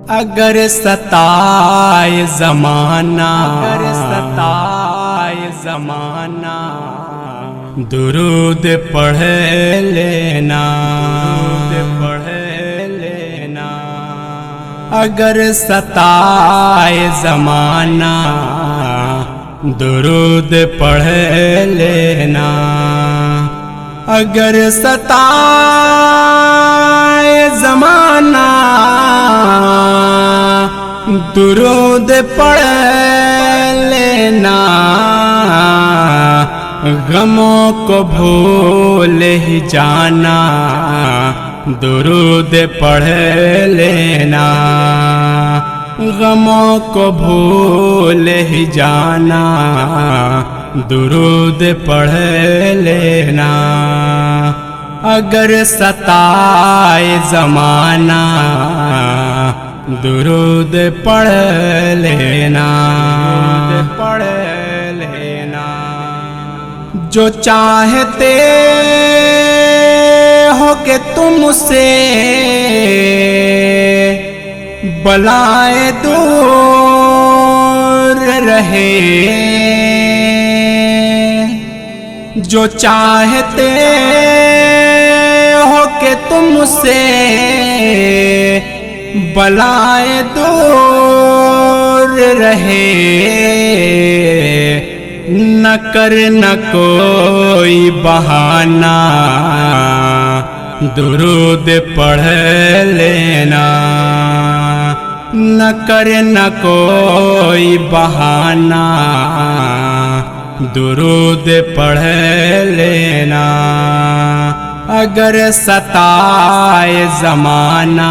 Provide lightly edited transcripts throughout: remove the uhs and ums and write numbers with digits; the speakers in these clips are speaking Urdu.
اگر ستائے زمانہ درود پڑھ لینا اگر ستائے زمانہ درود پڑھ لینا اگر ستائے زمانہ درود پڑھ لینا غموں کو بھول ہی جانا درود پڑھ لینا غموں کو بھول ہی جانا درود پڑھ لینا اگر ستائے زمانہ درود پڑھ لینا جو چاہتے ہو کہ تم سے بلائیں دور رہے جو چاہتے ہو کہ تم سے بلائیں دور رہے نہ کرنا کوئی بہانہ درود پڑھ لینا نہ کرنا کوئی بہانہ درود پڑھ لینا اگر ستائے زمانہ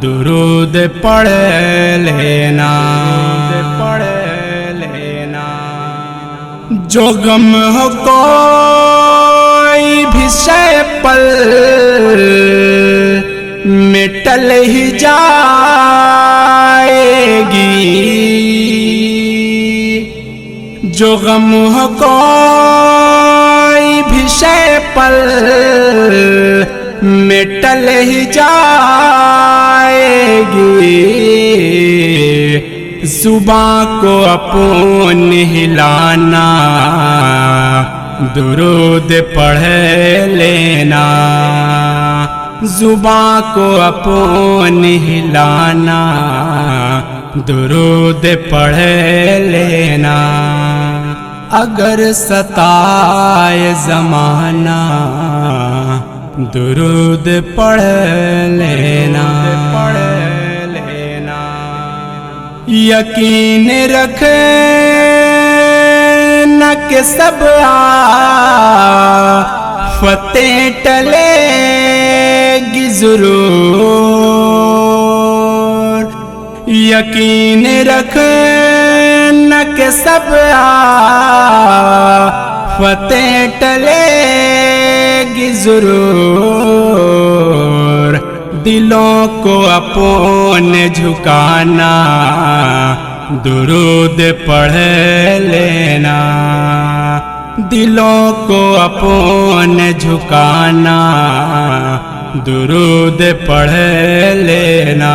درود پڑھ لینا جو غم ہو کوئی بھی شے پل میں ٹل ہی جائے گی جو غم ہو کوئی بھی شے پل میں ٹل ہی جائے گی زباں کو اپنے ہلانا درود پڑھ لینا زباں کو اپنے ہلانا درود پڑھ لینا اگر ستائے زمانہ درود پڑھ لینا یقین رکھنا کہ سب آفتیں ٹلے گی ضرور یقین رکھنا کہ سب آفتیں ٹلے گی ضرور دلوں کو اپنے جھکانا درود پڑھ لینا دلوں کو اپنے جھکانا درود پڑھ لینا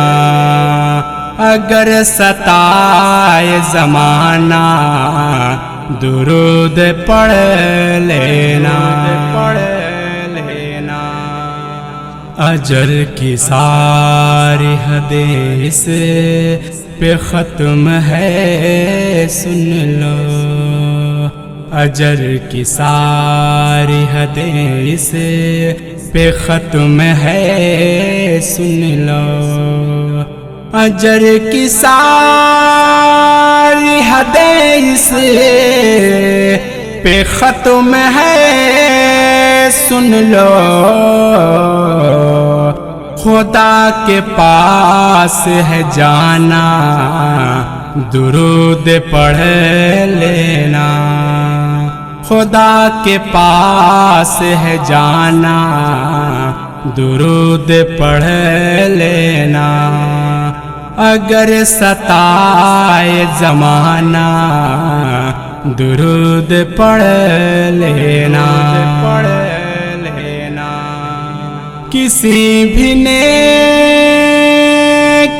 اگر ستائے زمانہ درود پڑھ لینا اجر کی ساری حدیث پہ ختم ہے سن لو اجر کی ساری حدیث پہ ختم ہے سن لو اجر کی ساری حدیث پہ ختم ہے سن لو خدا کے پاس ہے جانا درود پڑھ لینا خدا کے پاس ہے جانا درود پڑھ لینا اگر ستائے زمانہ درود پڑھ لینا کسی بھی نے